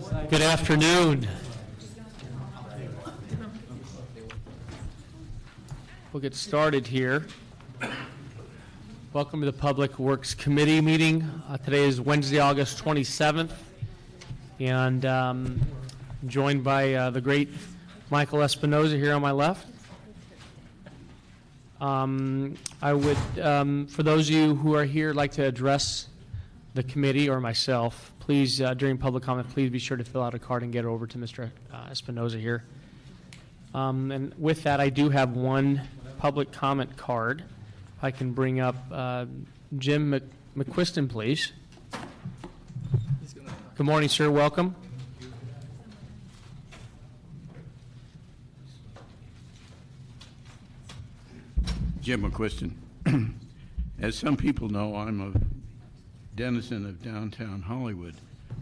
Good afternoon. We'll get started here. Welcome to the Public Works Committee meeting. Today is Wednesday, August 27th, and I'm joined by the great Michael Espinoza here on my left. I would, for those of you who are here, like to address the committee or myself, please, during public comment, please be sure to fill out a card and get it over to Mr. Espinoza here. And with that, I do have one public comment card. If I can bring up Jim McQuiston, please. Good morning, sir. Welcome. Jim McQuiston. As some people know, I'm a denizen of downtown Hollywood,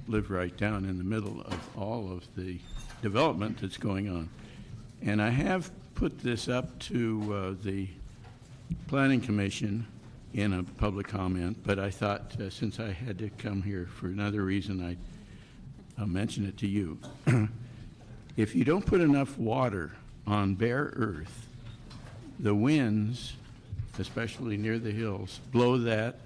live right down in the middle of all of the development that's going on. And I have put this up to the Planning Commission in a public comment, but I thought since I had to come here for another reason, I'll mention it to you. If you don't put enough water on bare earth, the winds, especially near the hills, blow that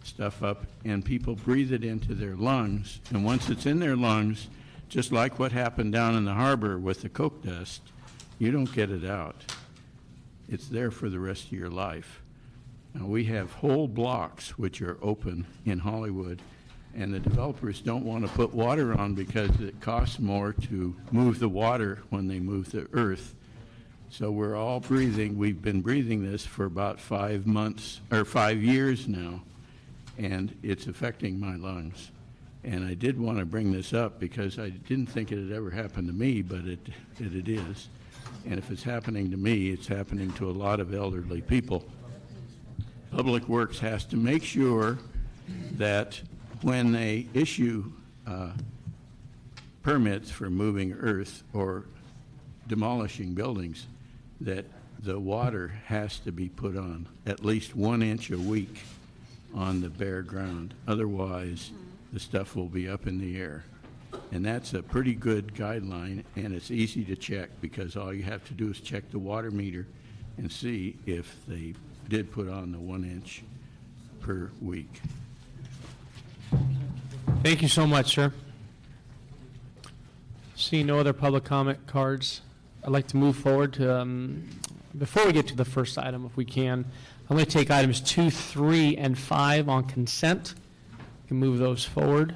stuff up and people breathe it into their lungs. And once it's in their lungs, just like what happened down in the harbor with the coke dust, you don't get it out. It's there for the rest of your life. Now, we have whole blocks which are open in Hollywood, and the developers don't want to put water on because it costs more to move the water when they move the earth. So we're all breathing. We've been breathing this for about 5 months or 5 years now, and it's affecting my lungs. And I did want to bring this up because I didn't think it had ever happened to me, but it is. And if it's happening to me, it's happening to a lot of elderly people. Public Works has to make sure that when they issue permits for moving earth or demolishing buildings, that the water has to be put on at least 1 inch a week on the bare ground. Otherwise, the stuff will be up in the air. And that's a pretty good guideline, and it's easy to check because all you have to do is check the water meter and see if they did put on the 1 inch per week. Thank you so much, sir. See no other public comment cards. I'd like to move forward to, before we get to the first item, if we can, I'm going to take items 2, 3, and 5 on consent. We can move those forward.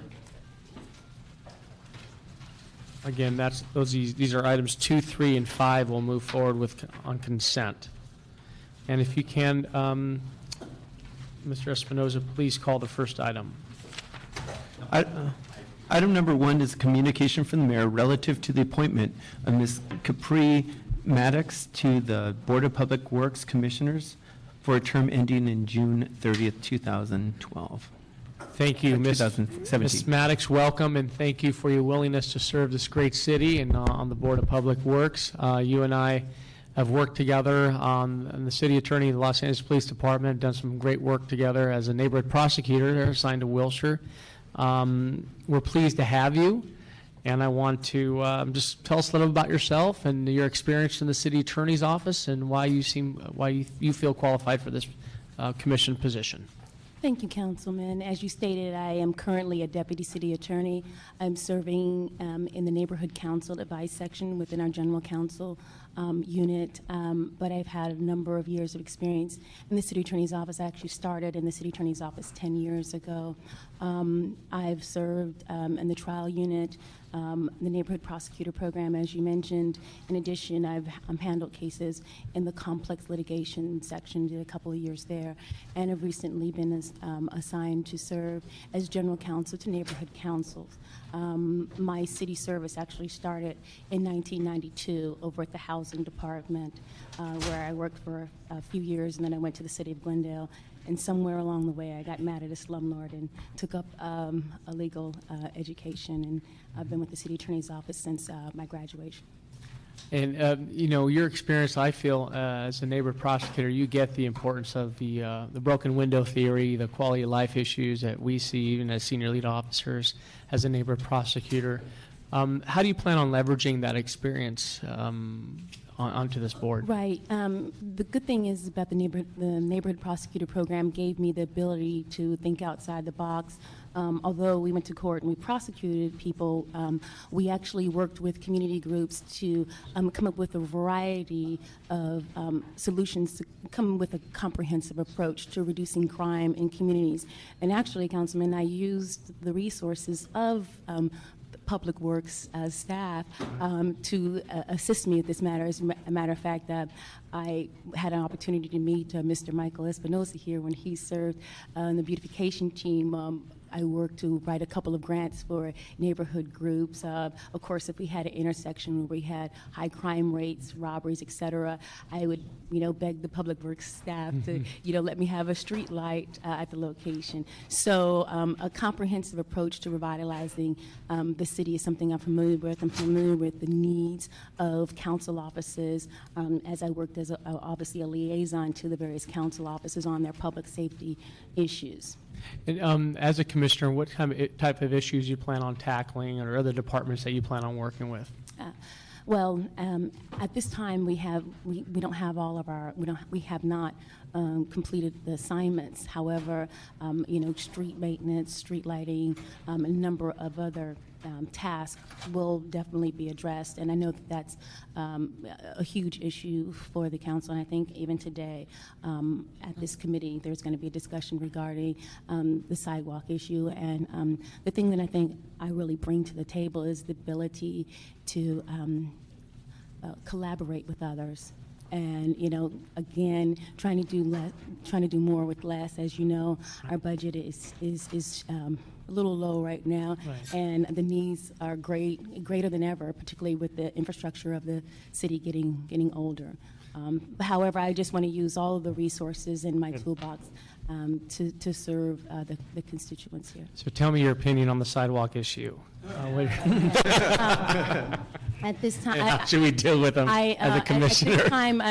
Again, these are items 2, 3, and 5 we'll move forward with on consent. And if you can, Mr. Espinoza, please call the first item. Item number 1 is communication from the mayor relative to the appointment of Ms. Capri Maddox to the Board of Public Works Commissioners for a term ending in June 30th, 2012. Thank you, Ms. Maddox. Welcome, and thank you for your willingness to serve this great city and on the Board of Public Works. You and I have worked together on the city attorney of the Los Angeles Police Department, done some great work together as a neighborhood prosecutor there, assigned to Wilshire. We're pleased to have you, and I want to just tell us a little about yourself and your experience in the city attorney's office and why you feel qualified for this commission position. Thank you, Councilman. As you stated, I am currently a deputy city attorney. I'm serving in the neighborhood council advice section within our general counsel unit, but I've had a number of years of experience in the city attorney's office. I actually started in the city attorney's office 10 years ago. I've served in the trial unit, the neighborhood prosecutor program, as you mentioned. In addition, I've handled cases in the complex litigation section, did a couple of years there, and have recently been assigned to serve as general counsel to neighborhood councils. My city service actually started in 1992 over at the housing department, where I worked for a few years, and then I went to the city of Glendale. And somewhere along the way, I got mad at a slumlord and took up a legal education. And I've been with the city attorney's office since my graduation. And you know, your experience, I feel, as a neighborhood prosecutor, you get the importance of the broken window theory, the quality of life issues that we see even as senior lead officers, as a neighborhood prosecutor. How do you plan on leveraging that experience onto this board? Right. The good thing is about the neighborhood prosecutor program gave me the ability to think outside the box. Although we went to court and we prosecuted people, we actually worked with community groups to come up with a variety of solutions to come with a comprehensive approach to reducing crime in communities. And actually, Councilman, I used the resources of Public Works staff to assist me with this matter. As a matter of fact, I had an opportunity to meet Mr. Michael Espinosa here when he served in the beautification team. I worked to write a couple of grants for neighborhood groups. Of course, if we had an intersection where we had high crime rates, robberies, et cetera, I would, beg the Public Works staff to, let me have a street light at the location. So a comprehensive approach to revitalizing the city is something I'm familiar with. I'm familiar with the needs of council offices as I worked as obviously a liaison to the various council offices on their public safety issues. And as a commissioner, what type of issues you plan on tackling, or other departments that you plan on working with? Well, at this time, we don't have all of our, we have not completed the assignments. However, street maintenance, street lighting, a number of other tasks will definitely be addressed. And I know that that's a huge issue for the council. And I think even today at this committee, there's going to be a discussion regarding the sidewalk issue. And the thing that I think I really bring to the table is the ability to collaborate with others. And again, trying to do more with less. As you know, our budget is a little low right now, right. And the needs are greater than ever, particularly with the infrastructure of the city getting older. However, I just want to use all of the resources in my toolbox to serve the constituents here. So tell me your opinion on the sidewalk issue. At this time, how should we deal with them as a commissioner? At this time,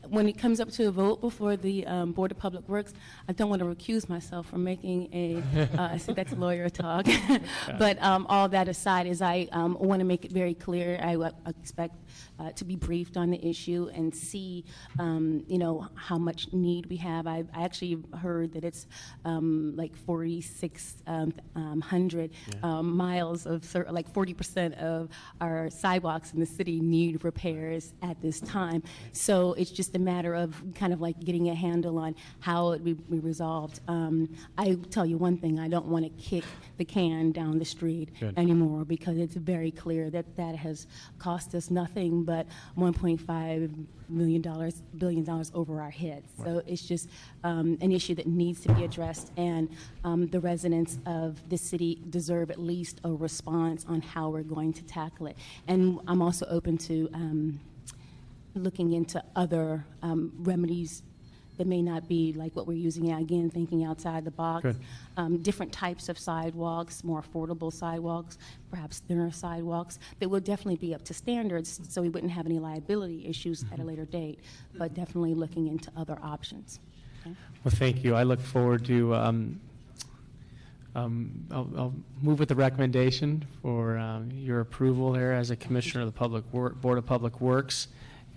when it comes up to a vote before the Board of Public Works, I don't want to recuse myself from making I think that's lawyer talk. But all that aside is I want to make it very clear. I expect to be briefed on the issue and see, how much need we have. I actually heard that it's like 4,600 miles of, like 40% of our sidewalks in the city need repairs at this time. So it's just a matter of kind of like getting a handle on how it will be resolved. I tell you one thing, I don't want to kick the can down the street anymore, because it's very clear that that has cost us nothing but $1.5 billion over our heads. Right. So it's just an issue that needs to be addressed, and the residents of the city deserve at least a response on how we're going to tackle it. And I'm also open to looking into other remedies that may not be like what we're using, again, thinking outside the box. Different types of sidewalks, more affordable sidewalks, perhaps thinner sidewalks, that will definitely be up to standards, so we wouldn't have any liability issues at a later date, but definitely looking into other options. Okay? Well, thank you. I look forward to, I'll move with the recommendation for your approval there as a commissioner of the Board of Public Works,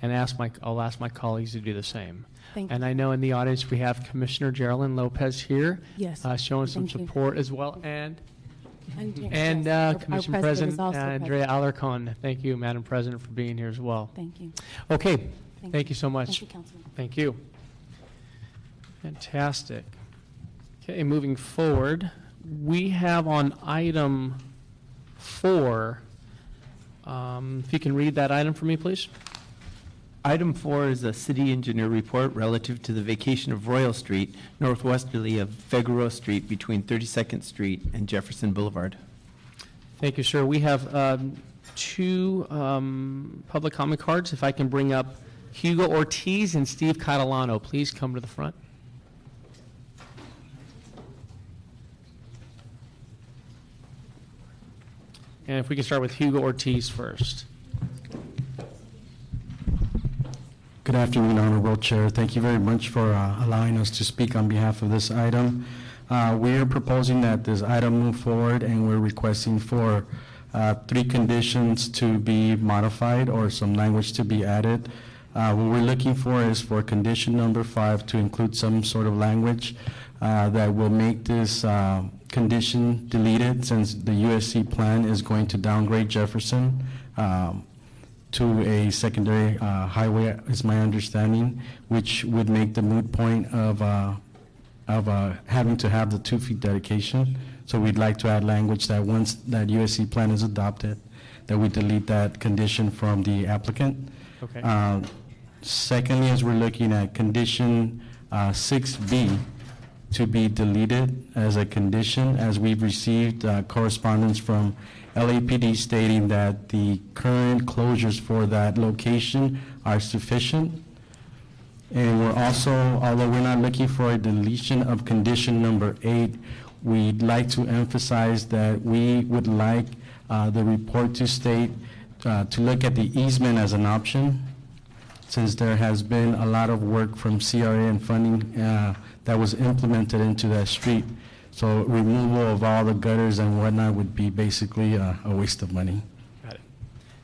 and I'll ask my colleagues to do the same. Thank you. And I know in the audience we have Commissioner Geraldine Lopez here, yes, showing some thank support as well, and yes, Commission President Andrea Alarcon. Thank you, Madam President, for being here as well. Thank you. Okay, thank you so much. Thank you, Councilman. Thank you. Fantastic. Okay, moving forward, we have on item 4, if you can read that item for me, please. Item 4 is a city engineer report relative to the vacation of Royal Street, northwesterly of Figaro Street between 32nd Street and Jefferson Boulevard. Thank you, sir. We have 2 public comment cards. If I can bring up Hugo Ortiz and Steve Catalano, please come to the front. And if we can start with Hugo Ortiz first. Good afternoon, Honorable Chair. Thank you very much for allowing us to speak on behalf of this item. We are proposing that this item move forward, and we're requesting for 3 conditions to be modified or some language to be added. What we're looking for is for condition number 5 to include some sort of language that will make this condition deleted, since the USC plan is going to downgrade Jefferson to a secondary highway, is my understanding, which would make the moot point of having to have the 2 feet dedication. So we'd like to add language that once that USC plan is adopted, that we delete that condition from the applicant. Okay. Secondly, as we're looking at condition 6B to be deleted as a condition, as we've received correspondence from LAPD stating that the current closures for that location are sufficient. And we're also, although we're not looking for a deletion of condition number 8, we'd like to emphasize that we would like the report to state to look at the easement as an option, since there has been a lot of work from CRA and funding that was implemented into that street. So removal of all the gutters and whatnot would be basically a waste of money. Got it.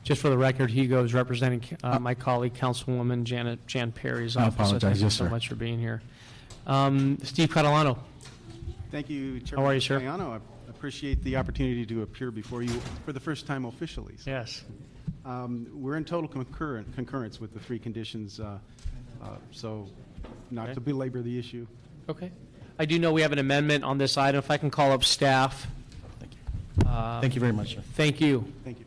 Just for the record, Hugo is representing my colleague, Councilwoman Jan Perry's office. apologize, Thank you yes, so sir. much for being here. Steve Catalano. Thank you, Chairman. How are you, sir? Cayano. I appreciate the opportunity to appear before you for the first time officially. So, Yes. we're in total concurrence with the 3 conditions, so not Okay. to belabor the issue. Okay. I do know we have an amendment on this item. If I can call up staff. Thank you very much, sir. Thank you. Thank you.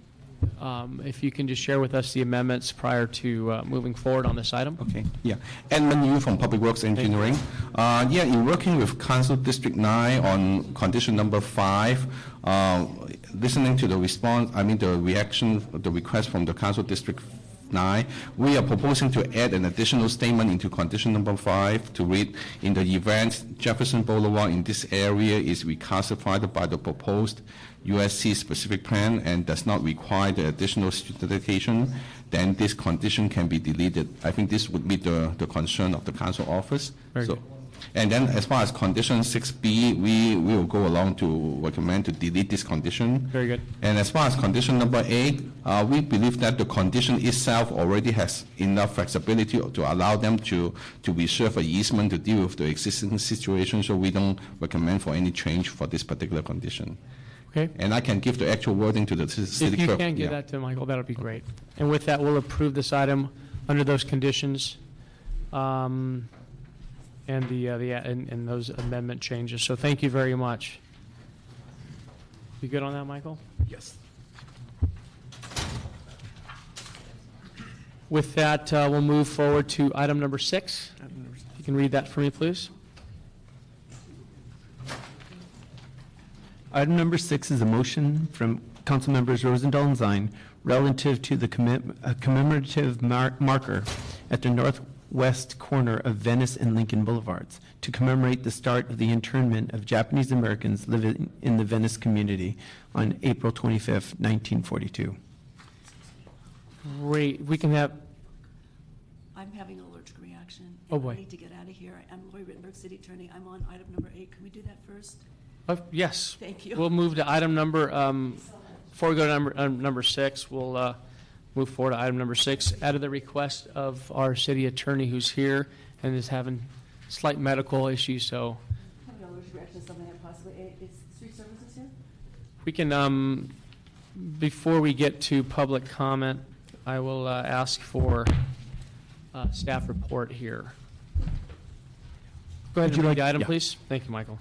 If you can just share with us the amendments prior to moving forward on this item. Okay, yeah. Edmund Yu from Public Works Engineering. Yeah, in working with Council District 9 on condition number 5, listening to the response, the reaction, the request from the Council District 9, we are proposing to add an additional statement into condition number 5 to read, in the event Jefferson Boulevard in this area is reclassified by the proposed USC specific plan and does not require the additional street dedication, then this condition can be deleted. I think this would meet the concern of the council office. Very good. And then as far as condition 6B, we will go along to recommend to delete this condition. Very good. And as far as condition number 8, we believe that the condition itself already has enough flexibility to allow them to reserve an easement to deal with the existing situation, so we don't recommend for any change for this particular condition. Okay. And I can give the actual wording to the city If you clerk. can give that to Michael, that would be great. And with that, we'll approve this item under those conditions and those amendment changes. So thank you very much. You good on that, Michael? Yes. With that, we'll move forward to item number 6. You can read that for me, please. Item number 6 is a motion from Council Members Rosendahl and Zine relative to the commemorative marker at the northwest corner of Venice and Lincoln Boulevards to commemorate the start of the internment of Japanese Americans living in the Venice community on April 25th, 1942. Great. We can have, I'm having an allergic reaction. Oh, and boy. I need to get out of here. I'm Lori Rittenberg, City Attorney. I'm on item number 8. Can we do that first? yes. Thank you. We'll move to item number, before we go to number 6, we'll move forward to item number 6. Out of the request of our city attorney who's here and is having slight medical issues, so I'm having an allergic reaction to something that possibly ate. Is street services here? we can, before we get to public comment, I will ask for staff report here. Go ahead and read the item, please. Thank you, Michael.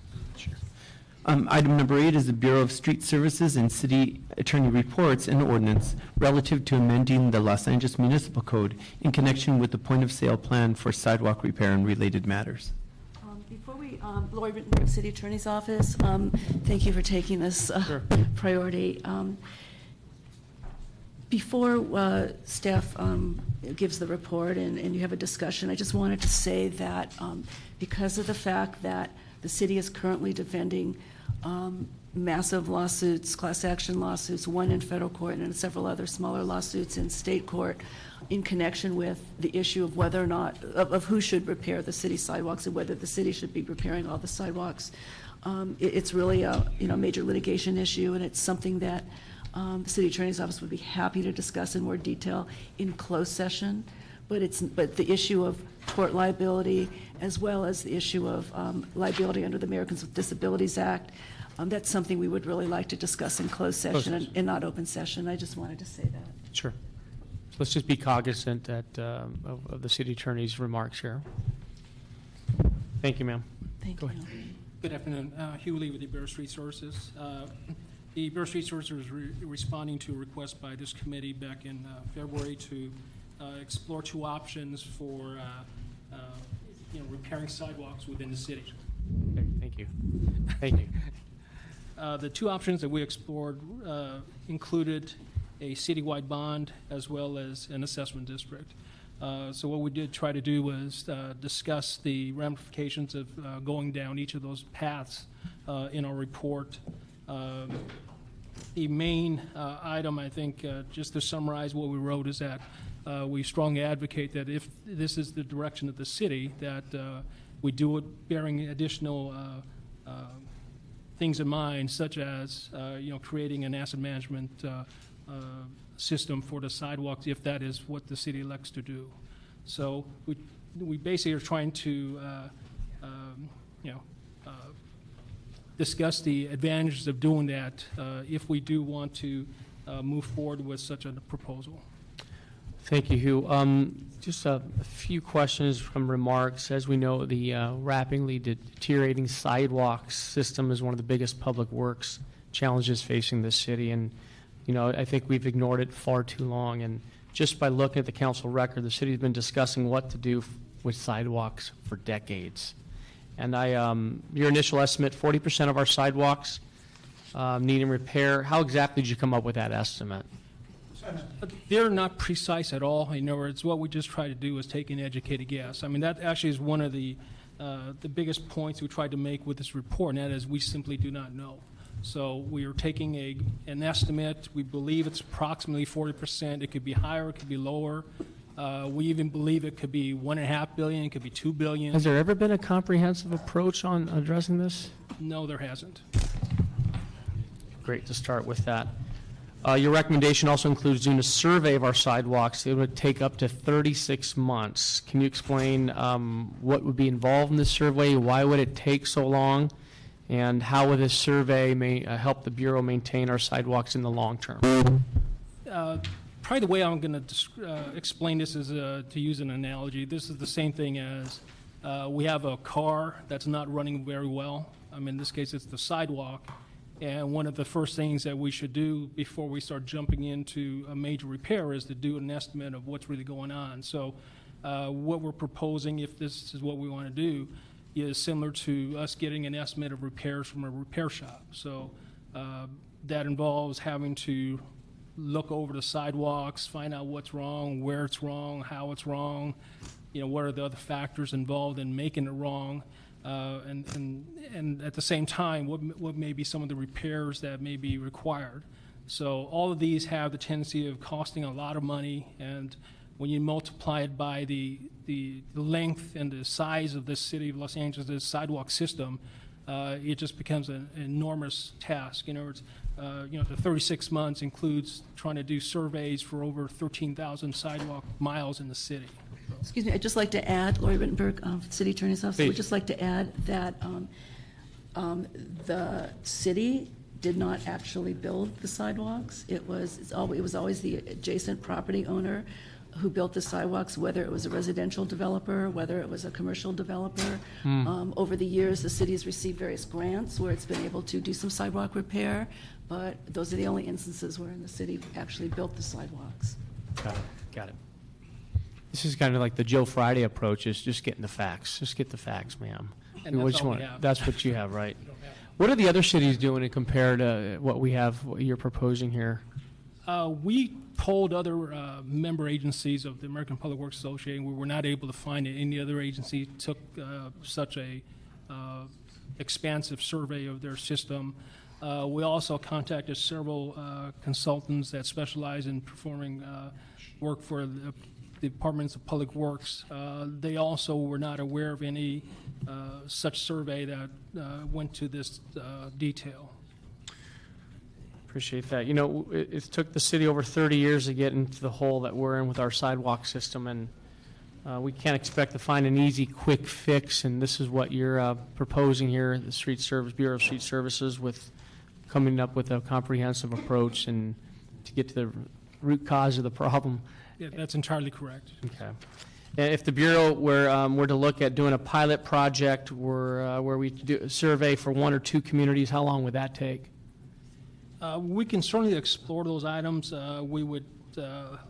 Item number 8 is the Bureau of Street Services and City Attorney Reports and Ordinance relative to amending the Los Angeles Municipal Code in connection with the point-of-sale plan for sidewalk repair and related matters. Before we, Lori Rittenberg, City Attorney's Office, thank you for taking this Sure. priority. Before staff gives the report and you have a discussion, I just wanted to say that because of the fact that the city is currently defending massive lawsuits, class action lawsuits, one in federal court and several other smaller lawsuits in state court in connection with the issue of whether or not, of who should repair the city sidewalks and whether the city should be repairing all the sidewalks. It's really a major litigation issue, and it's something that the city attorney's office would be happy to discuss in more detail in closed session. But the issue of tort liability, as well as the issue of liability under the Americans with Disabilities Act, that's something we would really like to discuss in closed session and not open session. I just wanted to say that. Sure. So let's just be cognizant of the city attorney's remarks here. Thank you, ma'am. Thank Go you. ahead. Good afternoon. Hugh Lee with the Bureau of Street Services. The Bureau of Street Services is responding to a request by this committee back in February to explore two options for repairing sidewalks within the city. Okay, thank you. Thank you. The two options that we explored included a citywide bond as well as an assessment district. So what we did try to do was discuss the ramifications of going down each of those paths in our report. The main item, I think, just to summarize what we wrote, is that we strongly advocate that if this is the direction of the city, that we do it bearing additional things in mind, such as creating an asset management system for the sidewalks, if that is what the city elects to do. So we basically are trying to discuss the advantages of doing that if we do want to move forward with such a proposal. Thank you, Hugh. Just a few questions from remarks. As we know, the rapidly deteriorating sidewalks system is one of the biggest public works challenges facing this city, and I think we've ignored it far too long. And just by looking at the council record, the city's been discussing what to do with sidewalks for decades. And your initial estimate, 40% of our sidewalks needing repair. How exactly did you come up with that estimate? They're not precise at all. In other words, what we just try to do is take an educated guess. I mean, that actually is one of the biggest points we tried to make with this report, and that is we simply do not know. So we are taking an estimate. We believe it's approximately 40%. It could be higher, it could be lower. We even believe it could be $1.5 billion, it could be $2 billion. Has there ever been a comprehensive approach on addressing this? No, there hasn't. Great to start with that. Your recommendation also includes doing a survey of our sidewalks. It would take up to 36 months. Can you explain what would be involved in this survey? Why would it take so long? And how would this survey help the Bureau maintain our sidewalks in the long term? Probably the way I'm going to explain this is to use an analogy. This is the same thing as we have a car that's not running very well. In this case, it's the sidewalk. And one of the first things that we should do before we start jumping into a major repair is to do an estimate of what's really going on. So what we're proposing, if this is what we want to do, is similar to us getting an estimate of repairs from a repair shop. So that involves having to look over the sidewalks, find out what's wrong, where it's wrong, how it's wrong, what are the other factors involved in making it wrong. And at the same time, what may be some of the repairs that may be required. So all of these have the tendency of costing a lot of money, and when you multiply it by the length and the size of this city of Los Angeles' sidewalk system, it just becomes an enormous task. In other words, the 36 months includes trying to do surveys for over 13,000 sidewalk miles in the city. Excuse me, I'd just like to add, Lori Rittenberg, City Attorney's Office, would just like to add that the city did not actually build the sidewalks. It was always the adjacent property owner who built the sidewalks, whether it was a residential developer, whether it was a commercial developer. Over the years, the city has received various grants where it's been able to do some sidewalk repair, but those are the only instances where the city actually built the sidewalks. Got it. This is kind of like the Joe Friday approach, is just getting the facts. Just get the facts, ma'am. And that's all we have. That's what you have, right? What are the other cities doing compared to what we have, what you're proposing here? We polled other member agencies of the American Public Works Association. We were not able to find that any other agency took such a expansive survey of their system. We also contacted several consultants that specialize in performing work for the Departments of Public Works. They also were not aware of any such survey that went to this detail. Appreciate that. You know, it took the city over 30 years to get into the hole that we're in with our sidewalk system, and we can't expect to find an easy, quick fix, and this is what you're proposing here, the Bureau of Street Services, with coming up with a comprehensive approach and to get to the root cause of the problem. Yeah, that's entirely correct. Okay. And if the Bureau were to look at doing a pilot project where we do a survey for 1 or 2 communities, how long would that take? We can certainly explore those items. We would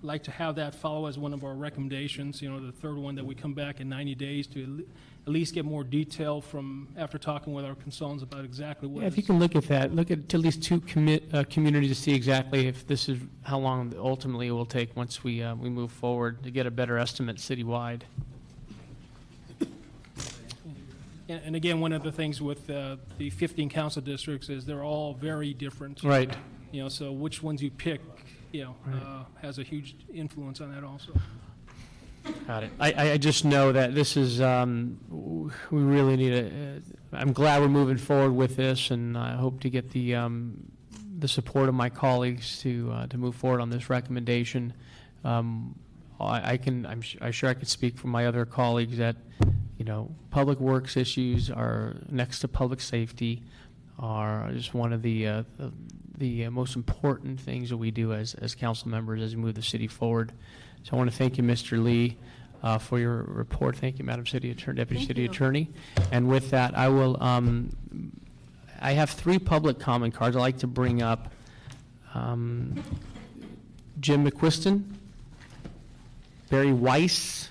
like to have that follow as one of our recommendations, you know, the third one, that we come back in 90 days to at least get more detail from, after talking with our consultants about exactly what. Yeah, if you can look at that, look at least 2 communities to see exactly if this is how long ultimately it will take once we move forward to get a better estimate citywide. And again, one of the things with the 15 council districts is they're all very different. Right. You know, so which ones you pick, you know, has a huge influence on that also. Got it. I just know that this is, we really need I'm glad we're moving forward with this, and I hope to get the support of my colleagues to move forward on this recommendation. I'm sure I could speak for my other colleagues that, you know, public works issues are next to public safety, are just one of the most important things that we do as council members as we move the city forward. So I want to thank you, Mr. Lee, for your report. Thank you, Madam City Attorney, Deputy City Attorney. And with that, I will. I have 3 public comment cards I'd like to bring up. Jim McQuiston, Barry Weiss,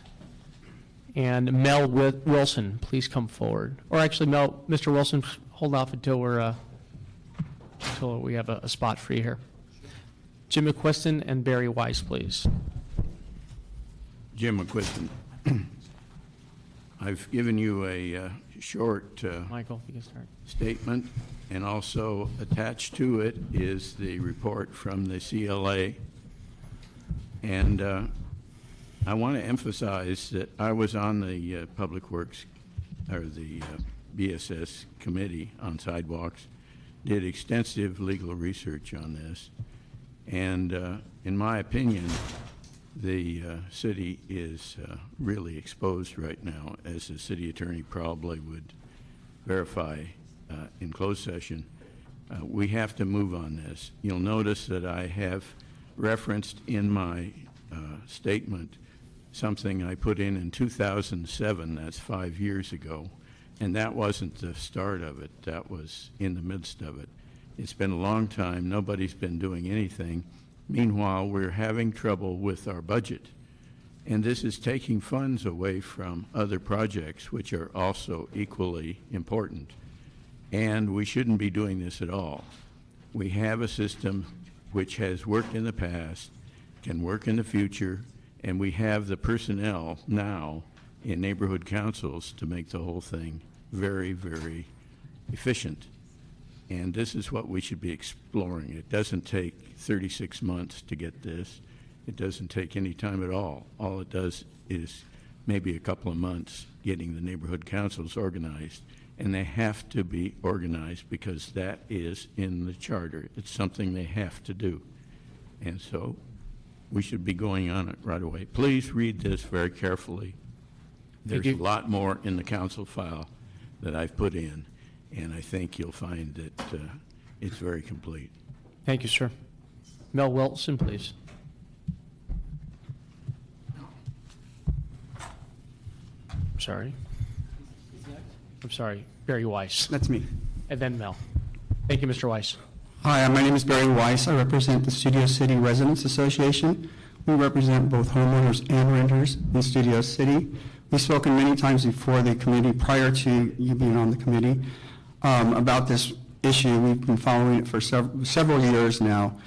and Mel Wilson. Please come forward. Or actually, Mr. Wilson, hold off until we have a spot for you here. Jim McQuiston and Barry Weiss, please. Jim McQuiston. I've given you a short Michael, you can start. statement, and also attached to it is the report from the CLA. And I want to emphasize that I was on the Public Works, or the BSS committee on sidewalks, did extensive legal research on this, and in my opinion, the city is really exposed right now, as the city attorney probably would verify in closed session. We have to move on this. You'll notice that I have referenced in my statement something I put in 2007, that's 5 years ago, and that wasn't the start of it, that was in the midst of it. It's been a long time, nobody's been doing anything. Meanwhile, we're having trouble with our budget, and this is taking funds away from other projects which are also equally important, and we shouldn't be doing this at all. We have a system which has worked in the past, can work in the future, and we have the personnel now in neighborhood councils to make the whole thing very, very efficient. And this is what we should be exploring. It doesn't take 36 months to get this. It doesn't take any time at all. All it does is maybe a couple of months getting the neighborhood councils organized. And they have to be organized because that is in the charter. It's something they have to do. And so we should be going on it right away. Please read this very carefully. There's a lot more in the council file that I've put in, and I think you'll find that it's very complete. Thank you, sir. Mel Wilson, please. I'm sorry, Barry Weiss. That's me. And then Mel. Thank you, Mr. Weiss. Hi, my name is Barry Weiss. I represent the Studio City Residents Association. We represent both homeowners and renters in Studio City. We've spoken many times before the committee, prior to you being on the committee, about this issue. We've been following it for several years now.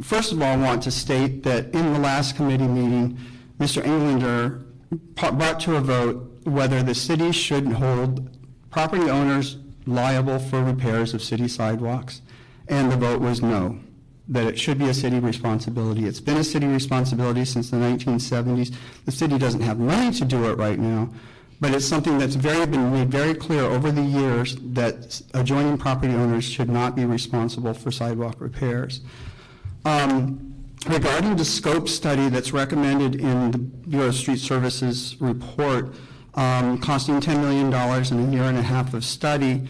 First of all, I want to state that in the last committee meeting, Mr. Englander brought to a vote whether the city should hold property owners liable for repairs of city sidewalks, and the vote was no, that it should be a city responsibility. It's been a city responsibility since the 1970s. The city doesn't have money to do it right now, but it's something that's been made very clear over the years that adjoining property owners should not be responsible for sidewalk repairs. Regarding the scope study that's recommended in the Bureau of Street Services report, costing $10 million and a year and a half of study,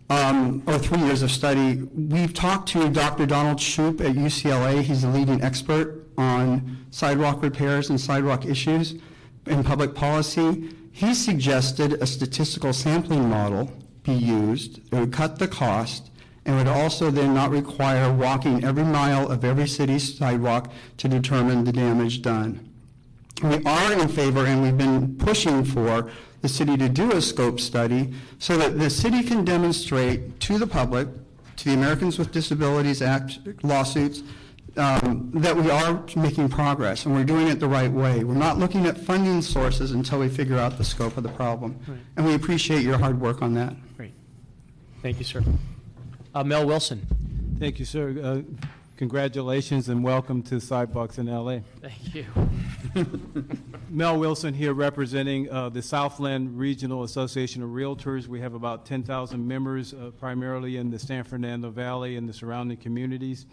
or 3 years of study, we've talked to Dr. Donald Shoup at UCLA. He's a leading expert on sidewalk repairs and sidewalk issues in public policy. He suggested a statistical sampling model be used. It would cut the cost and would also then not require walking every mile of every city's sidewalk to determine the damage done. We are in favor, and we've been pushing for the city to do a scope study so that the city can demonstrate to the public, to the Americans with Disabilities Act lawsuits, that we are making progress and we're doing it the right way. We're not looking at funding sources until we figure out the scope of the problem. Right. And we appreciate your hard work on that. Great. Thank you, sir. Mel Wilson. Thank you, sir. Congratulations and welcome to Sidewalks in LA. Thank you. Mel Wilson here representing the Southland Regional Association of Realtors. We have about 10,000 members, primarily in the San Fernando Valley and the surrounding communities.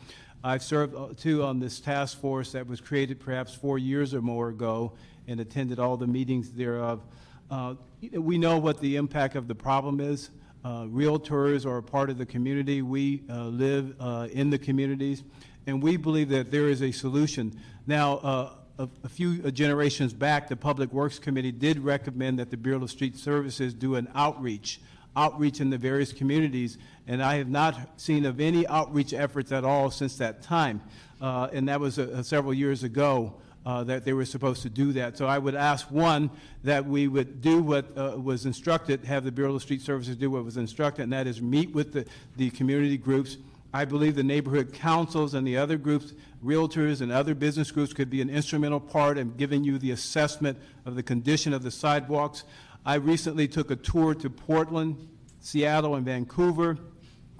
I've served too on this task force that was created perhaps 4 years or more ago and attended all the meetings thereof. We know what the impact of the problem is. Realtors are a part of the community. We live in the communities, and we believe that there is a solution. Now, a few generations back, the Public Works Committee did recommend that the Bureau of Street Services do an outreach in the various communities, and I have not seen of any outreach efforts at all since that time. And that was several years ago that they were supposed to do that. So I would ask, one, that we would do what was instructed, have the Bureau of Street Services do what was instructed, and that is meet with the community groups. I believe the neighborhood councils and the other groups, realtors and other business groups, could be an instrumental part in giving you the assessment of the condition of the sidewalks. I recently took a tour to Portland, Seattle, and Vancouver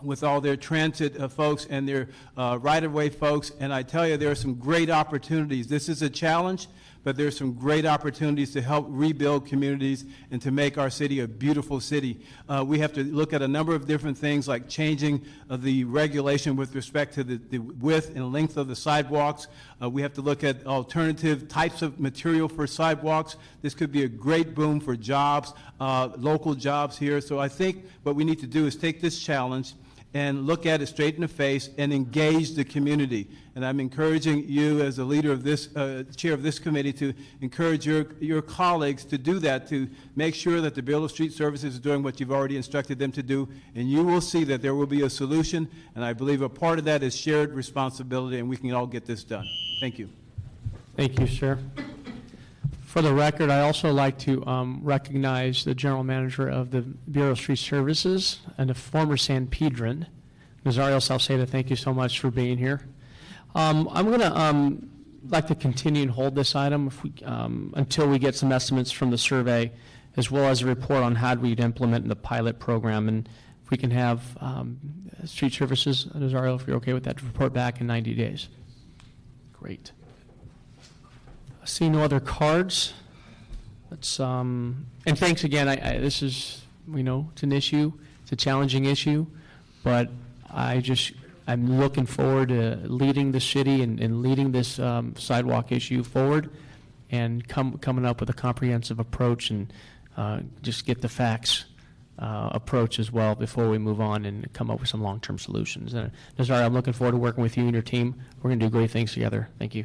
with all their transit folks and their right-of-way folks, and I tell you, there are some great opportunities. This is a challenge, but there's some great opportunities to help rebuild communities and to make our city a beautiful city. We have to look at a number of different things, like changing the regulation with respect to the width and length of the sidewalks. We have to look at alternative types of material for sidewalks. This could be a great boom for jobs, local jobs here. So I think what we need to do is take this challenge and look at it straight in the face and engage the community. And I'm encouraging you as a leader of this, chair of this committee, to encourage your colleagues to do that, to make sure that the Bureau of Street Services is doing what you've already instructed them to do, and you will see that there will be a solution, and I believe a part of that is shared responsibility, and we can all get this done. Thank you. Thank you, sir. For the record, I also like to recognize the general manager of the Bureau of Street Services and a former San Pedran, Nazario Salceda. Thank you so much for being here. I'm going to like to continue and hold this item if we, until we get some estimates from the survey, as well as a report on how we'd implement the pilot program. And if we can have Street Services, Nazario, if you're okay with that, to report back in 90 days. Great. I see no other cards. Let's, and thanks again. This is, we know it's an issue. It's a challenging issue, but I'm looking forward to leading the city and leading this sidewalk issue forward and coming up with a comprehensive approach and just get the facts approach as well before we move on and come up with some long-term solutions. And Nazario, I'm looking forward to working with you and your team. We're going to do great things together. Thank you.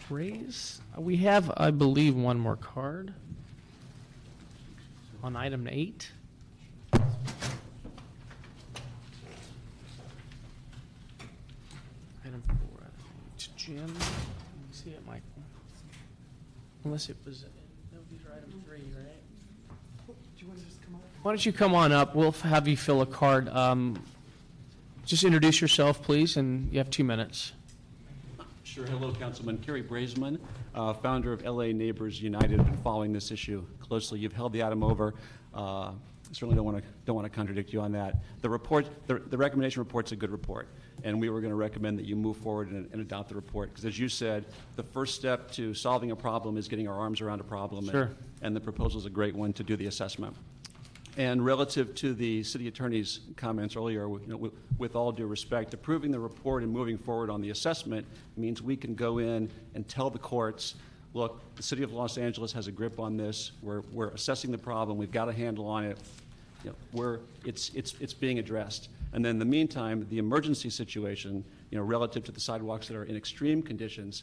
Raise. We have, I believe, one more card on item 8. Item 4. It's Jim. Let me see it, Michael. Unless it was. No, these are item 3, right? Do you want to just come on? Why don't you come on up? We'll have you fill a card. Just introduce yourself, please, and you have 2 minutes. Sure. Hello, Councilman. Kerry Brazeman, founder of LA Neighbors United, been following this issue closely. You've held the item over certainly don't want to contradict you on that. The report, the recommendation report's a good report, and we were going to recommend that you move forward and adopt the report, because as you said, the first step to solving a problem is getting our arms around a problem. Sure. And the proposal is a great one to do the assessment. And relative to the city attorney's comments earlier, with all due respect, approving the report and moving forward on the assessment means we can go in and tell the courts, look, the city of Los Angeles has a grip on this. We're assessing the problem. We've got a handle on it. It's being addressed. And then in the meantime, the emergency situation, relative to the sidewalks that are in extreme conditions,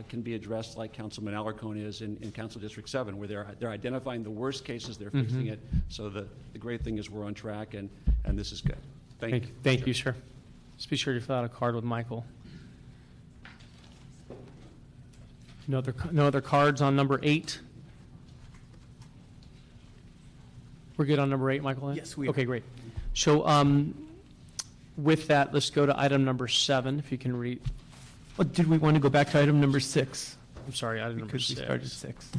can be addressed like Councilman Alarcon is in Council District 7, where they're identifying the worst cases, they're fixing it. So the great thing is we're on track, and this is good. Thank you. Thank you, sir. Just be sure to fill out a card with Michael. No other cards on number 8? We're good on number 8, Michael? Then? Yes, we are. Okay, great. So with that, let's go to item number 7, if you can read. Well, did we want to go back to item number 6? I'm sorry, item number 6. Because we started 6.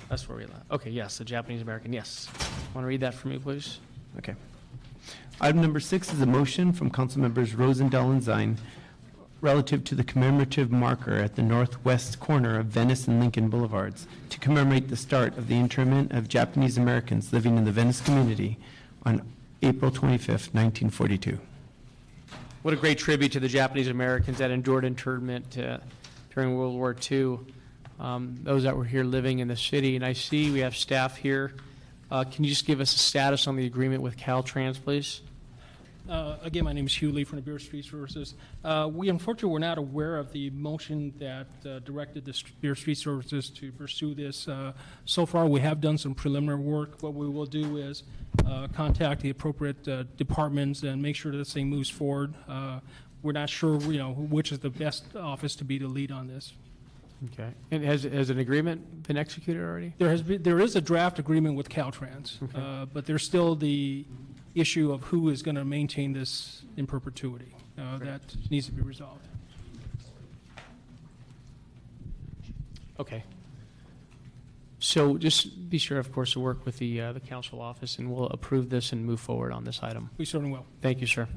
That's where we left. Okay, yes, the Japanese American, yes. Want to read that for me, please? Okay. Item number 6 is a motion from council members Rosendahl and Zine relative to the commemorative marker at the northwest corner of Venice and Lincoln Boulevards to commemorate the start of the internment of Japanese Americans living in the Venice community on April 25th, 1942. What a great tribute to the Japanese Americans that endured internment during World War II, those that were here living in the city. And I see we have staff here. Can you just give us a status on the agreement with Caltrans, please? Again, my name is Hugh Lee from the Bureau of Street Services. We unfortunately were not aware of the motion that directed the Bureau of Street Services to pursue this. So far, we have done some preliminary work. What we will do is contact the appropriate departments and make sure that this thing moves forward. We're not sure, which is the best office to be the lead on this. Okay. And has an agreement been executed already? There is a draft agreement with Caltrans, but there's still the issue of who is going to maintain this in perpetuity. That needs to be resolved. Okay. So just be sure, of course, to work with the council office, and we'll approve this and move forward on this item. We certainly will. Thank you, sir.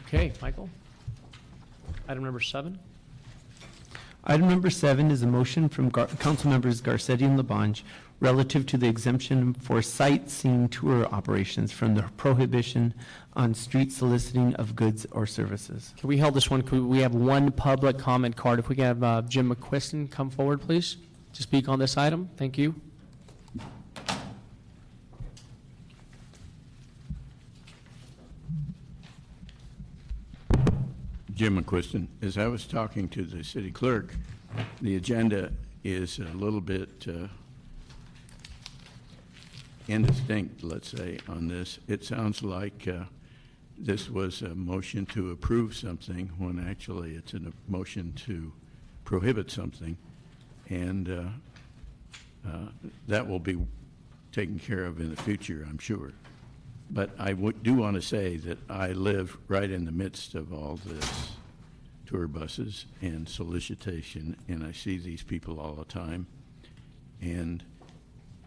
Okay, Michael. Item number 7. Item number 7 is a motion from council members Garcetti and Labange relative to the exemption for sightseeing tour operations from the prohibition on street soliciting of goods or services. Can we hold this one? Could we have one public comment card? If we can have Jim McQuiston come forward, please, to speak on this item. Thank you. Jim McQuiston. As I was talking to the city clerk, the agenda is a little bit indistinct, let's say, on this. It sounds like this was a motion to approve something when actually it's a motion to prohibit something, and that will be taken care of in the future, I'm sure. But I do want to say that I live right in the midst of all this tour buses and solicitation, and I see these people all the time. And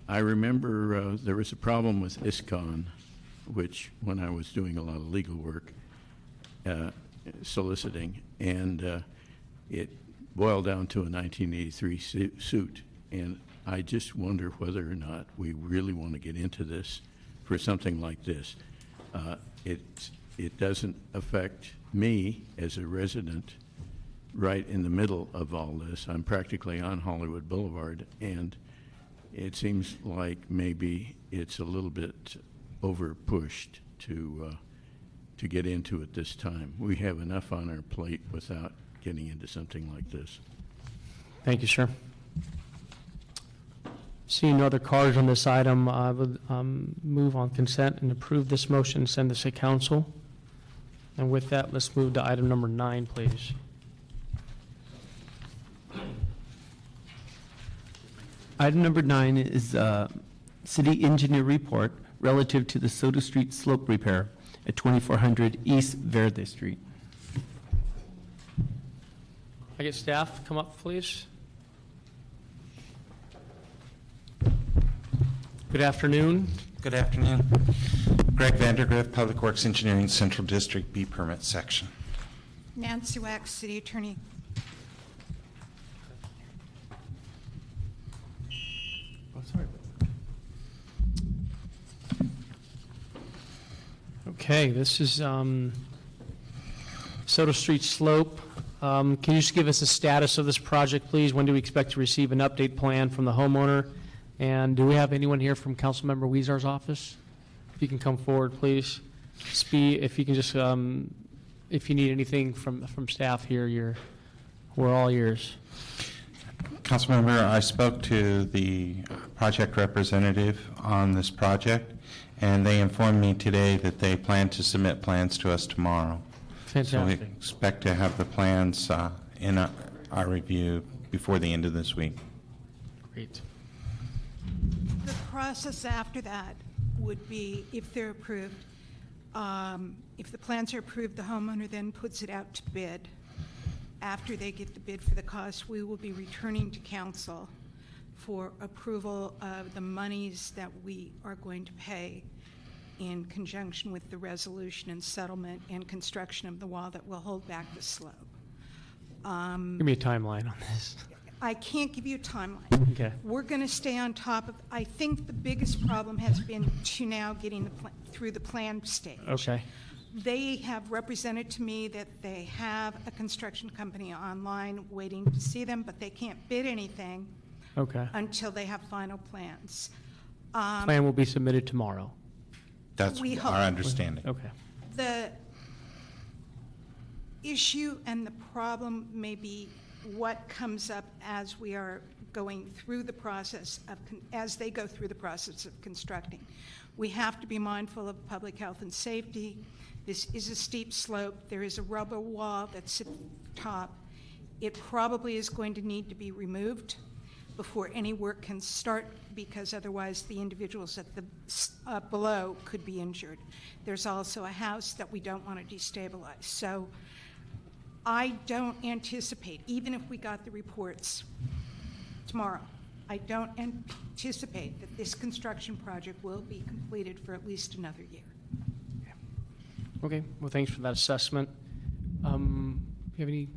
I remember there was a problem with ISCON, which when I was doing a lot of legal work, soliciting, and it boiled down to a 1983 suit. And I just wonder whether or not we really want to get into this for something like this. It doesn't affect me as a resident right in the middle of all this. I'm practically on Hollywood Boulevard, and it seems like maybe it's a little bit over pushed to get into it this time. We have enough on our plate without getting into something like this. Thank you, sir. Seeing no other cards on this item, I would move on consent and approve this motion and send this to council. And with that, let's move to item number 9, please. Item number 9 is city engineer report relative to the Soda Street slope repair at 2400 East Verde Street. I get staff, come up, please. Good afternoon. Good afternoon. Greg Vandergriff, Public Works Engineering, Central District B Permit Section. Nancy Wax, City Attorney. Oh, sorry. Okay, this is Soda Street slope. Can you just give us a status of this project, please? When do we expect to receive an update plan from the homeowner? And do we have anyone here from Councilmember Weezar's office? If you can come forward, please. If you can just, if you need anything from staff here, we're all ears. Councilmember, I spoke to the project representative on this project, and they informed me today that they plan to submit plans to us tomorrow. Fantastic. So we expect to have the plans in our review before the end of this week. Great. The process after that would be, if they're approved, if the plans are approved, the homeowner then puts it out to bid. After they get the bid for the cost, we will be returning to council for approval of the monies that we are going to pay in conjunction with the resolution and settlement and construction of the wall that will hold back the slope. Give me a timeline on this. I can't give you a timeline. Okay. We're going to stay on top of, I think the biggest problem has been to now getting through the plan stage. Okay. They have represented to me that they have a construction company online waiting to see them, but they can't bid anything until they have final plans. Plan will be submitted tomorrow. That's our understanding. Okay. The issue and the problem may be what comes up as we are going through the process of, as they go through the process of constructing. We have to be mindful of public health and safety. This is a steep slope. There is a rubber wall that's at the top. It probably is going to need to be removed before any work can start, because otherwise the individuals at the below could be injured. There's also a house that we don't want to destabilize. So I don't anticipate, even if we got the reports tomorrow, I don't anticipate that this construction project will be completed for at least another year. Okay, well, thanks for that assessment. Do you have any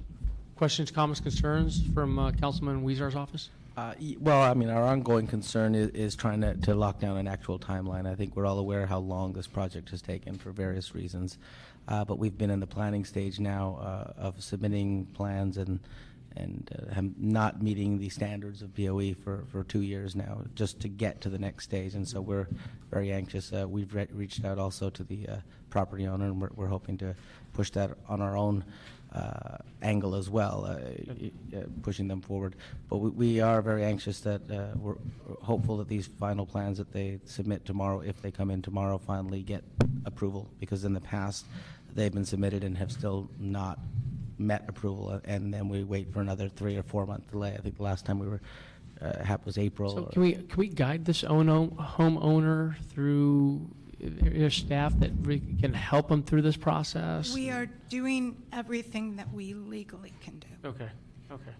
questions, comments, concerns from Councilman Weezar's office? Well, I mean, our ongoing concern is trying to lock down an actual timeline. I think we're all aware how long this project has taken for various reasons, but we've been in the planning stage now of submitting plans and not meeting the standards of BOE for 2 years now, just to get to the next stage. And so we're very anxious. We've reached out also to the property owner, and we're hoping to push that on our own angle as well, pushing them forward. But we are very anxious that we're hopeful that these final plans that they submit tomorrow, if they come in tomorrow, finally get approval, because in the past they've been submitted and have still not met approval, and then we wait for another 3 or 4 month delay. I think the last time we were was April. So can we guide this homeowner through your staff that can help them through this process? We are doing everything that we legally can do. Okay. Okay.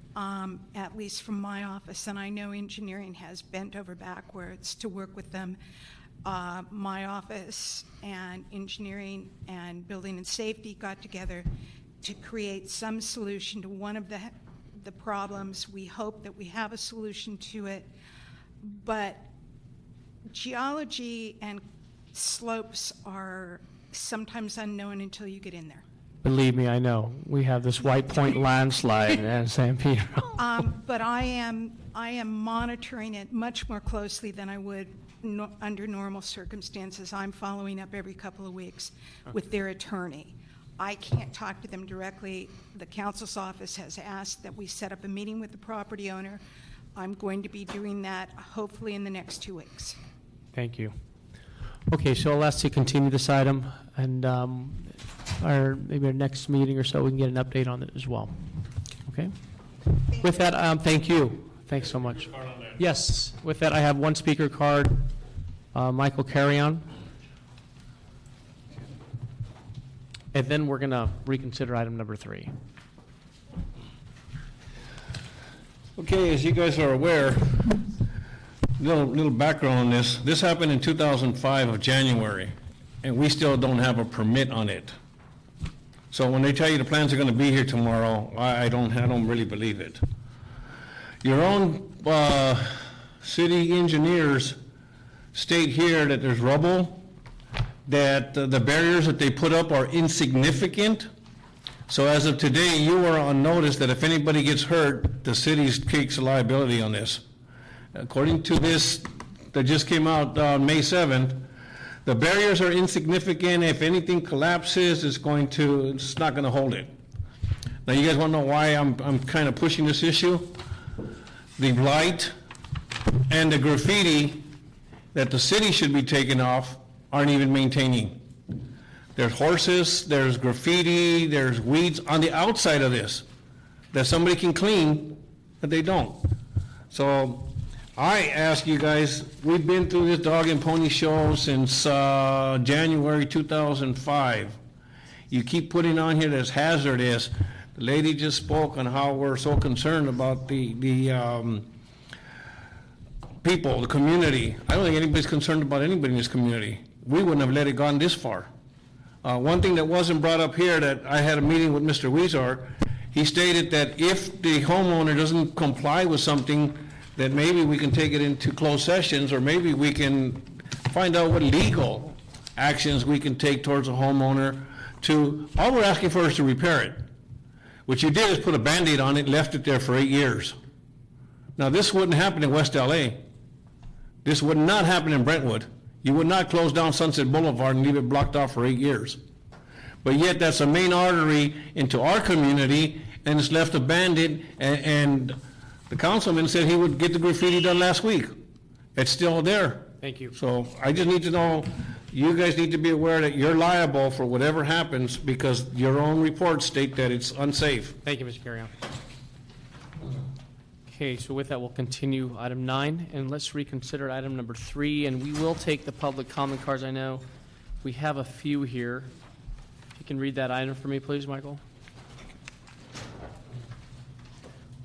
At least from my office, and I know engineering has bent over backwards to work with them. My office and engineering and building and safety got together to create some solution to one of the problems. We hope that we have a solution to it, but geology and slopes are sometimes unknown until you get in there. Believe me, I know. We have this White Point landslide in San Pedro. But I am monitoring it much more closely than I would under normal circumstances. I'm following up every couple of weeks with their attorney. I can't talk to them directly. The council's office has asked that we set up a meeting with the property owner. I'm going to be doing that hopefully in the next 2 weeks. Thank you. Okay, so I'll ask to continue this item, and maybe our next meeting or so we can get an update on it as well. Okay? With that, thank you. Thanks so much. Yes, with that, I have one speaker card, Michael Carrion. and then we're going to reconsider item number 3. Okay, as you guys are aware, little background on this. This happened in 2005 of January, and we still don't have a permit on it. So when they tell you the plans are going to be here tomorrow, I don't really believe it. Your own city engineers state here that there's rubble, that the barriers that they put up are insignificant. So as of today, you are on notice that if anybody gets hurt, the city takes liability on this. According to this that just came out on May 7th, the barriers are insignificant. If anything collapses, it's not going to hold it. Now, you guys want to know why I'm kind of pushing this issue? The light and the graffiti that the city should be taking off aren't even maintaining. There's horses, there's graffiti, there's weeds on the outside of this that somebody can clean, but they don't. So I ask you guys, we've been through this dog and pony show since January 2005. You keep putting on here that's hazardous. The lady just spoke on how we're so concerned about the people, the community. I don't think anybody's concerned about anybody in this community. We wouldn't have let it gone this far. One thing that wasn't brought up here, that I had a meeting with Mr. Weezer, he stated that if the homeowner doesn't comply with something, that maybe we can take it into closed sessions, or maybe we can find out what legal actions we can take towards a homeowner all we're asking for is to repair it. What you did is put a Band-Aid on it, left it there for 8 years. Now, this wouldn't happen in West LA. This would not happen in Brentwood. You would not close down Sunset Boulevard and leave it blocked off for 8 years. But yet that's a main artery into our community, and it's left abandoned, and the councilman said he would get the graffiti done last week. It's still there. Thank you. So I just need to know, you guys need to be aware that you're liable for whatever happens because your own reports state that it's unsafe. Thank you, Mr. Carrion. Okay, so with that, we'll continue item 9, and let's reconsider item number 3, and we will take the public comment cards. I know we have a few here. If you can read that item for me, please, Michael.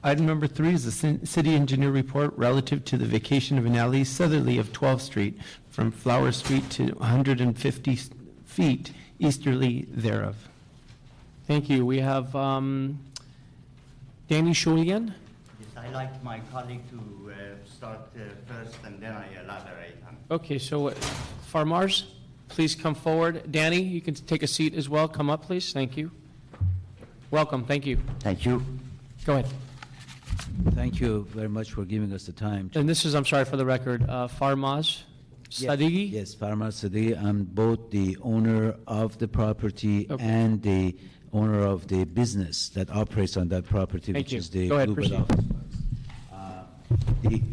Item number 3 is the city engineer report relative to the vacation of an alley southerly of 12th Street from Flower Street to 150 feet easterly thereof. Thank you. We have Danny Shulian. I'd like my colleague to start first, and then I elaborate on. Okay, so Farmars, please come forward. Danny, you can take a seat as well. Come up, please. Thank you. Welcome. Thank you. Thank you. Go ahead. Thank you very much for giving us the time. And this is, I'm sorry for the record, Farmaz Sadeghi? Yes, Farmaz Sadeghi. I'm both the owner of the property and the owner of the business that operates on that property, Thank which you. is the Go ahead, Bluebird proceed. office.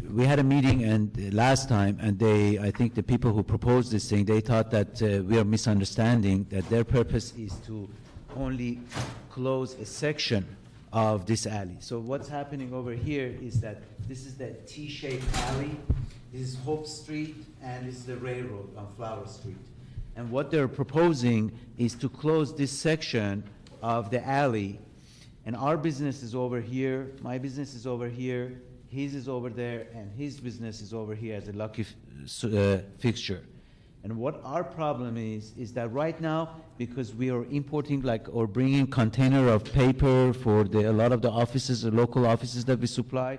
We had a meeting and last time, and I think the people who proposed this thing, they thought that we are misunderstanding, that their purpose is to only close a section of this alley. So what's happening over here is that this is the T-shaped alley, this is Hope Street, and this is the railroad on Flower Street. And what they're proposing is to close this section of the alley, and our business is over here, my business is over here, his is over there, and his business is over here as a lucky fixture. And what our problem is that right now, because we are importing or bringing container of paper for a lot of the offices, the local offices that we supply,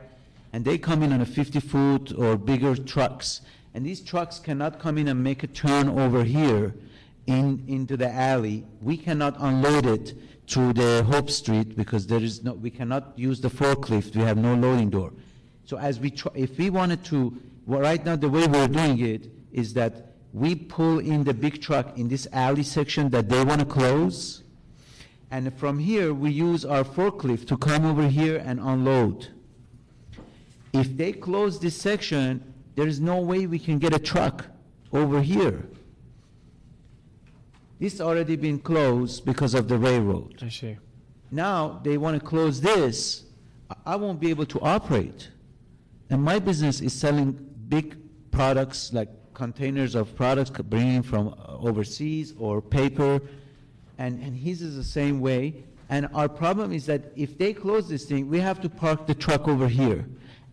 and they come in on a 50-foot or bigger trucks. And these trucks cannot come in and make a turn over here into the alley. We cannot unload it through the Hope Street because we cannot use the forklift. We have no loading door. So if we wanted to, right now the way we're doing it is that we pull in the big truck in this alley section that they want to close, and from here we use our forklift to come over here and unload. If they close this section, there is no way we can get a truck over here. This already been closed because of the railroad. I see. Now they want to close this. I won't be able to operate. And my business is selling big products like containers of products bringing from overseas or paper. and his is the same way. And our problem is that if they close this thing, we have to park the truck over here.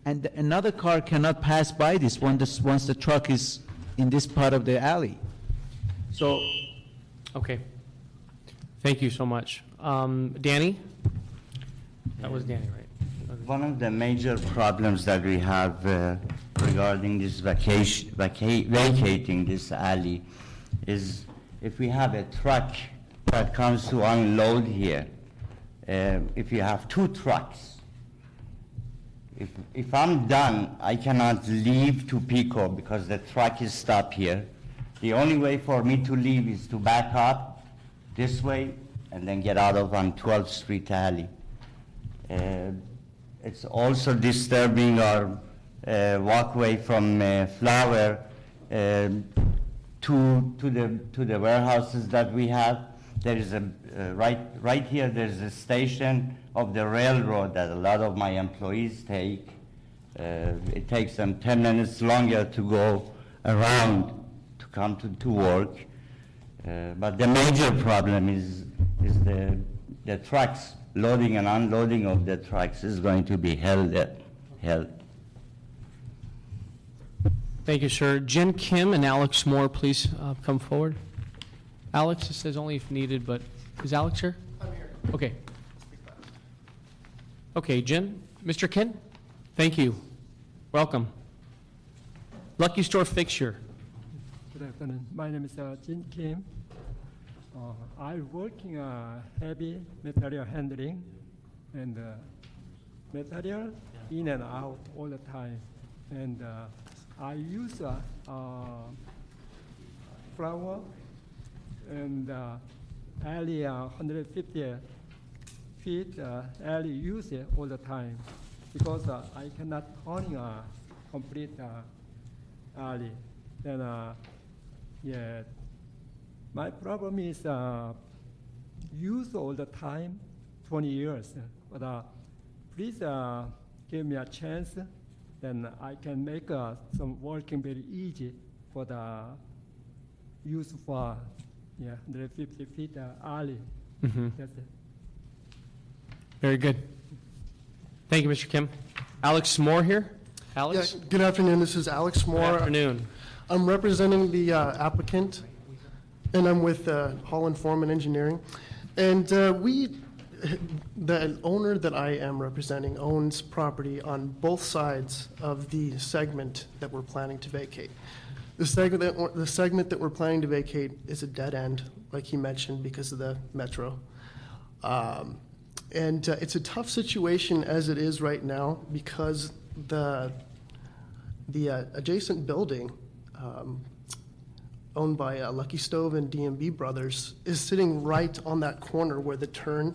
And another car cannot pass by this once the truck is in this part of the alley. So, Okay. Thank you so much. Danny? That was Danny, right? One of the major problems that we have regarding this vacating this alley is if we have a truck that comes to unload here, if you have 2 trucks, if I'm done, I cannot leave to Pico because the truck is stopped here. The only way for me to leave is to back up this way and then get out of on 12th Street alley. It's also disturbing our walkway from Flower to the warehouses that we have. There is a right here. There's a station of the railroad that a lot of my employees take. It takes them 10 minutes longer to go around to come to work. But the major problem is the trucks. Loading and unloading of the trucks is going to be held. Thank you, sir. Jen Kim and Alex Moore, please come forward. Alex, it says only if needed, but is Alex here? I'm here. Okay. Okay, Jen. Mr. Kim, thank you. Welcome. Lucky Store Fixture. Good afternoon. My name is Jin Kim. I work in heavy material handling and material in and out all the time. And I use flour and alley 150 feet alley use it all the time because I cannot turn a complete alley. Then yeah, my problem is use all the time, 20 years. But please give me a chance, then I can make some working very easy for the use for 150 feet alley. Mm-hmm. That's it. Very good. Thank you, Mr. Kim. Alex Moore here. Alex? Yeah, good afternoon. This is Alex Moore. Good afternoon. I'm representing the applicant, and I'm with Holland Foreman Engineering. And the owner that I am representing owns property on both sides of the segment that we're planning to vacate. The segment that we're planning to vacate is a dead end, like he mentioned, because of the metro. And it's a tough situation as it is right now because the adjacent building owned by Lucky Stove and D&B Brothers is sitting right on that corner where the turn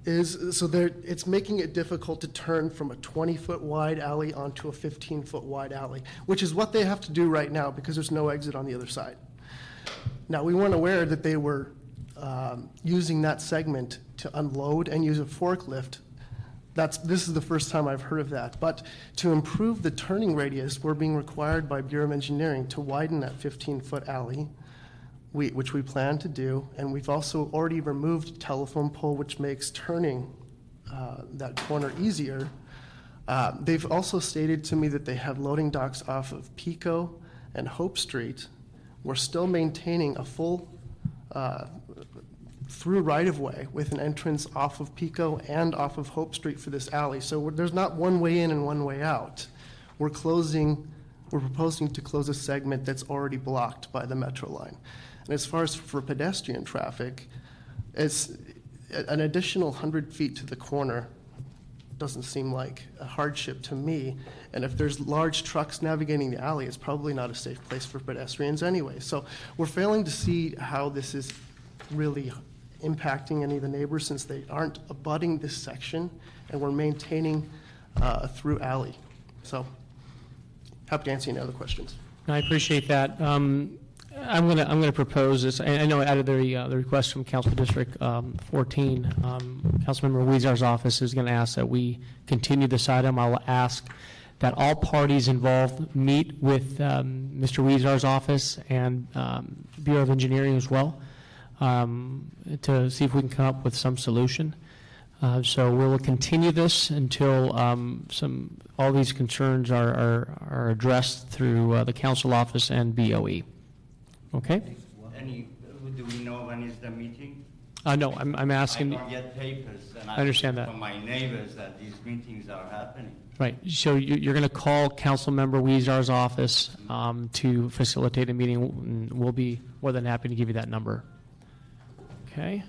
is. So it's making it difficult to turn from a 20-foot wide alley onto a 15-foot wide alley, which is what they have to do right now because there's no exit on the other side. Now, we weren't aware that they were using that segment to unload and use a forklift. This is the first time I've heard of that. But to improve the turning radius, we're being required by Bureau of Engineering to widen that 15-foot alley, which we plan to do. And we've also already removed a telephone pole, which makes turning that corner easier. They've also stated to me that they have loading docks off of Pico and Hope Street. We're still maintaining a full through right-of-way with an entrance off of Pico and off of Hope Street for this alley. So there's not one way in and one way out. We're proposing to close a segment that's already blocked by the metro line. And as far as for pedestrian traffic, it's an additional 100 feet to the corner doesn't seem like a hardship to me. And if there's large trucks navigating the alley, it's probably not a safe place for pedestrians anyway. So we're failing to see how this is really impacting any of the neighbors since they aren't abutting this section and we're maintaining a through alley. So happy to answer any other questions. I appreciate that. I'm gonna propose this. I know out of the request from Council District 14, Councilmember Weezar's office is going to ask that we continue this item. I will ask that all parties involved meet with Mr. Weezar's office and Bureau of Engineering as well. to see if we can come up with some solution. So we'll continue this until all these concerns are addressed through the council office and BOE. Okay? Do we know when is the meeting? No, I'm asking. I don't get papers, and I understand that. from my neighbors that these meetings are happening. Right. So you're going to call Councilmember Weezar's office to facilitate a meeting, and we'll be more than happy to give you that number. Okay.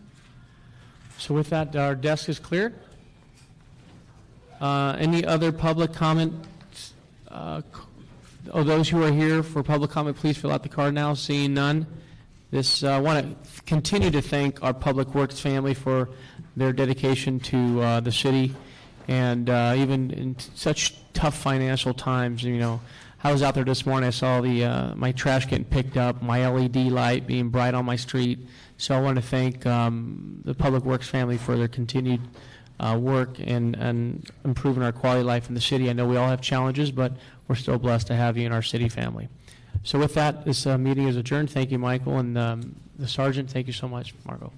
So with that, our desk is cleared. Any other public comment? Those who are here for public comment, please fill out the card now. Seeing none. I want to continue to thank our Public Works family for their dedication to the city, and even in such tough financial times. You know, I was out there this morning. I saw my trash getting picked up, my LED light being bright on my street. So I want to thank the Public Works family for their continued work and improving our quality of life in the city. I know we all have challenges, but we're still blessed to have you in our city family. So with that, this meeting is adjourned. Thank you, Michael, and the sergeant. Thank you so much, Margot.